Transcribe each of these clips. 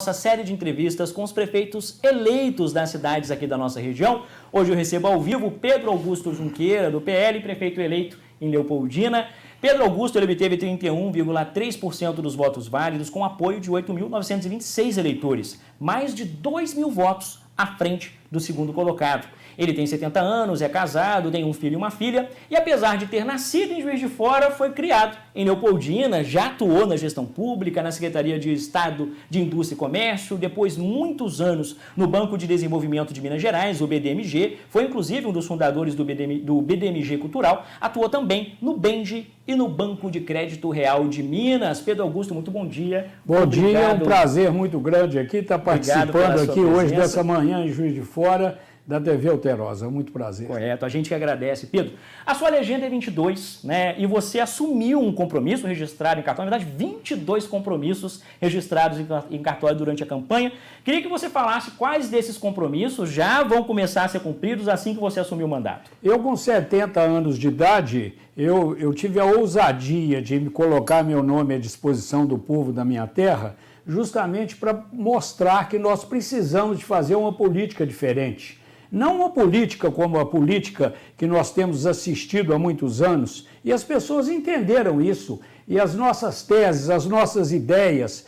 Nossa série de entrevistas com os prefeitos eleitos das cidades aqui da nossa região. Hoje eu recebo ao vivo Pedro Augusto Junqueira, do PL, prefeito eleito em Leopoldina. Pedro Augusto ele obteve 31,3% dos votos válidos, com apoio de 8.926 eleitores, mais de 2.000 votos à frente do segundo colocado. Ele tem 70 anos, é casado, tem um filho e uma filha, e apesar de ter nascido em Juiz de Fora, foi criado em Leopoldina, já atuou na gestão pública, na Secretaria de Estado de Indústria e Comércio, depois muitos anos no Banco de Desenvolvimento de Minas Gerais, o BDMG, foi inclusive um dos fundadores do BDMG Cultural, atuou também no BEND e no Banco de Crédito Real de Minas. Pedro Augusto, muito bom dia. Bom dia, é um prazer muito grande aqui estar participando aqui hoje dessa manhã em Juiz de Fora, da TV Alterosa, muito prazer. Correto, a gente que agradece. Pedro, a sua legenda é 22, né? E você assumiu um compromisso registrado em cartório, na verdade 22 compromissos registrados em cartório durante a campanha. Queria que você falasse quais desses compromissos já vão começar a ser cumpridos assim que você assumir o mandato. Eu, com 70 anos de idade, eu tive a ousadia de me colocar meu nome à disposição do povo da minha terra, justamente para mostrar que nós precisamos de fazer uma política diferente. Não uma política como a política que nós temos assistido há muitos anos, e as pessoas entenderam isso, e as nossas teses, as nossas ideias,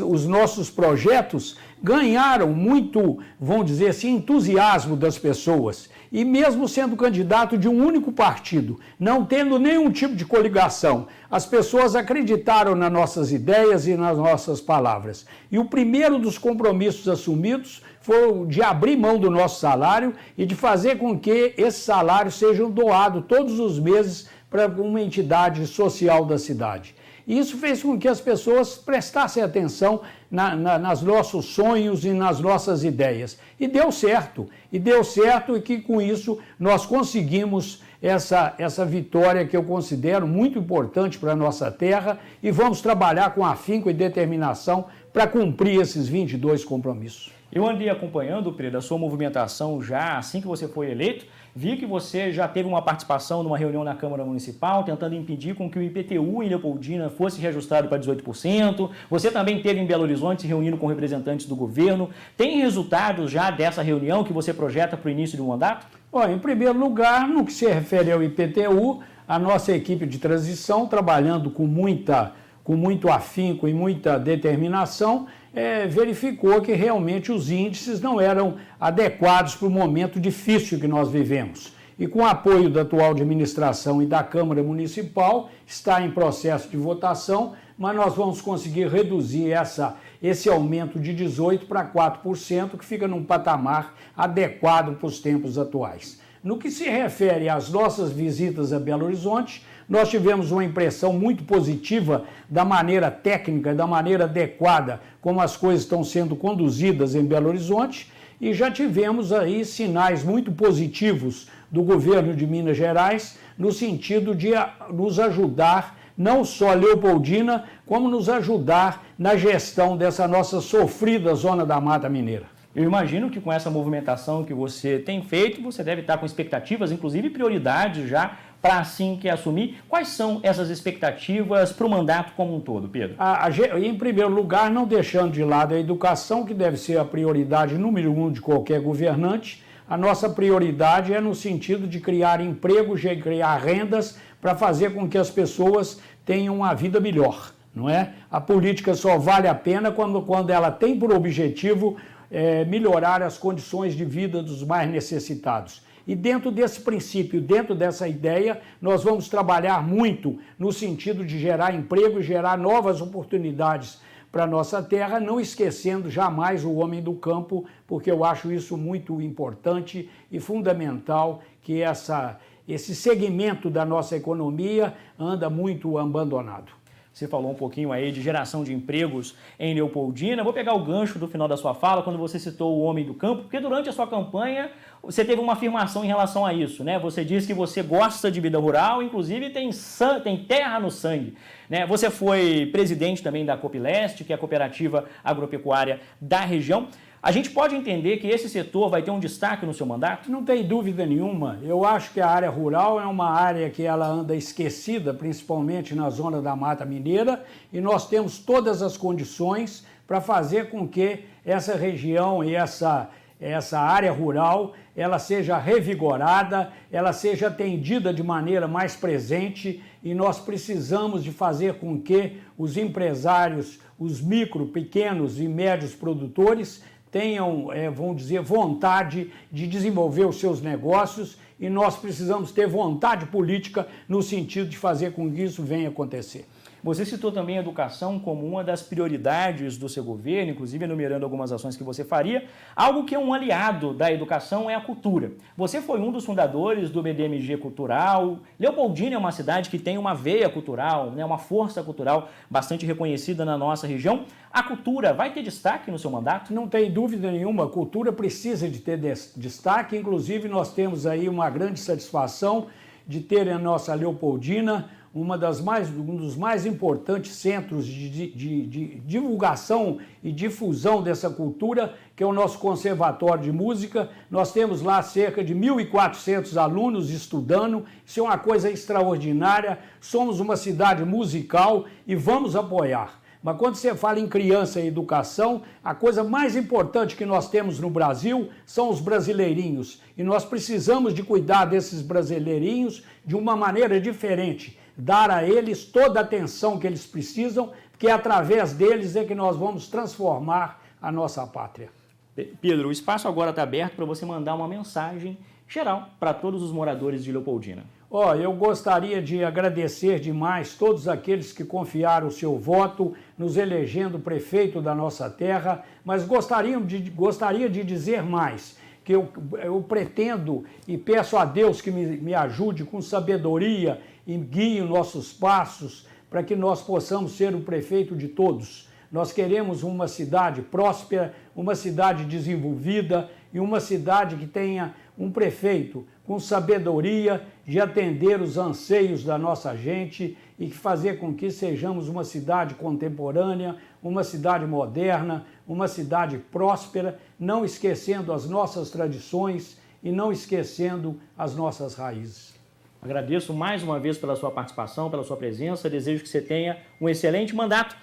os nossos projetos ganharam muito, vamos dizer assim, entusiasmo das pessoas. E mesmo sendo candidato de um único partido, não tendo nenhum tipo de coligação, as pessoas acreditaram nas nossas ideias e nas nossas palavras. E o primeiro dos compromissos assumidos foi o de abrir mão do nosso salário e de fazer com que esse salário seja doado todos os meses para uma entidade social da cidade. E isso fez com que as pessoas prestassem atenção nos nossos sonhos e nas nossas ideias. E deu certo e que com isso nós conseguimos essa vitória que eu considero muito importante para a nossa terra e vamos trabalhar com afinco e determinação para cumprir esses 22 compromissos. Eu andei acompanhando, Pedro, a sua movimentação já assim que você foi eleito. Vi que você já teve uma participação numa reunião na Câmara Municipal, tentando impedir com que o IPTU em Leopoldina fosse reajustado para 18%. Você também esteve em Belo Horizonte se reunindo com representantes do governo. Tem resultados já dessa reunião que você projeta para o início do mandato? Bom, em primeiro lugar, no que se refere ao IPTU, a nossa equipe de transição, trabalhando com muito afinco e muita determinação, verificou que realmente os índices não eram adequados para o momento difícil que nós vivemos. E com o apoio da atual administração e da Câmara Municipal, está em processo de votação, mas nós vamos conseguir reduzir esse aumento de 18% para 4%, que fica num patamar adequado para os tempos atuais. No que se refere às nossas visitas a Belo Horizonte, nós tivemos uma impressão muito positiva da maneira técnica, da maneira adequada como as coisas estão sendo conduzidas em Belo Horizonte e já tivemos aí sinais muito positivos do governo de Minas Gerais no sentido de nos ajudar, não só Leopoldina, como nos ajudar na gestão dessa nossa sofrida zona da Mata Mineira. Eu imagino que com essa movimentação que você tem feito, você deve estar com expectativas, inclusive prioridades já, para assim que assumir. Quais são essas expectativas para o mandato como um todo, Pedro? Em primeiro lugar, não deixando de lado a educação, que deve ser a prioridade número 1 de qualquer governante. A nossa prioridade é no sentido de criar empregos, de criar rendas para fazer com que as pessoas tenham uma vida melhor, não é? A política só vale a pena quando ela tem por objetivo melhorar as condições de vida dos mais necessitados. E dentro desse princípio, dentro dessa ideia, nós vamos trabalhar muito no sentido de gerar emprego e gerar novas oportunidades para a nossa terra, não esquecendo jamais o homem do campo, porque eu acho isso muito importante e fundamental, que esse segmento da nossa economia anda muito abandonado. Você falou um pouquinho aí de geração de empregos em Leopoldina. Vou pegar o gancho do final da sua fala, quando você citou o homem do campo, porque durante a sua campanha você teve uma afirmação em relação a isso, né? Você disse que você gosta de vida rural, inclusive tem terra no sangue, né? Você foi presidente também da Copileste, que é a cooperativa agropecuária da região. A gente pode entender que esse setor vai ter um destaque no seu mandato? Não tem dúvida nenhuma. Eu acho que a área rural é uma área que ela anda esquecida, principalmente na zona da Mata Mineira, e nós temos todas as condições para fazer com que essa região e essa área rural ela seja revigorada, ela seja atendida de maneira mais presente, e nós precisamos de fazer com que os empresários, os micro, pequenos e médios produtores tenham, vamos dizer, vontade de desenvolver os seus negócios, e nós precisamos ter vontade política no sentido de fazer com que isso venha acontecer. Você citou também a educação como uma das prioridades do seu governo, inclusive enumerando algumas ações que você faria. Algo que é um aliado da educação é a cultura. Você foi um dos fundadores do BDMG Cultural. Leopoldina é uma cidade que tem uma veia cultural, né, uma força cultural bastante reconhecida na nossa região. A cultura vai ter destaque no seu mandato? Não tem dúvida nenhuma, a cultura precisa de ter destaque. Inclusive, nós temos aí uma grande satisfação de ter em nossa Leopoldina um dos mais importantes centros de divulgação e difusão dessa cultura, que é o nosso Conservatório de Música. Nós temos lá cerca de 1.400 alunos estudando, isso é uma coisa extraordinária. Somos uma cidade musical e vamos apoiar. Mas quando você fala em criança e educação, a coisa mais importante que nós temos no Brasil são os brasileirinhos. E nós precisamos de cuidar desses brasileirinhos de uma maneira diferente. Dar a eles toda a atenção que eles precisam, porque através deles é que nós vamos transformar a nossa pátria. Pedro, o espaço agora está aberto para você mandar uma mensagem geral para todos os moradores de Leopoldina. Eu gostaria de agradecer demais todos aqueles que confiaram o seu voto, nos elegendo prefeito da nossa terra, mas gostaria de dizer mais, que eu pretendo e peço a Deus que me ajude com sabedoria e guie os nossos passos para que nós possamos ser o prefeito de todos. Nós queremos uma cidade próspera, uma cidade desenvolvida e uma cidade que tenha um prefeito com sabedoria de atender os anseios da nossa gente e fazer com que sejamos uma cidade contemporânea, uma cidade moderna, uma cidade próspera, não esquecendo as nossas tradições e não esquecendo as nossas raízes. Agradeço mais uma vez pela sua participação, pela sua presença, desejo que você tenha um excelente mandato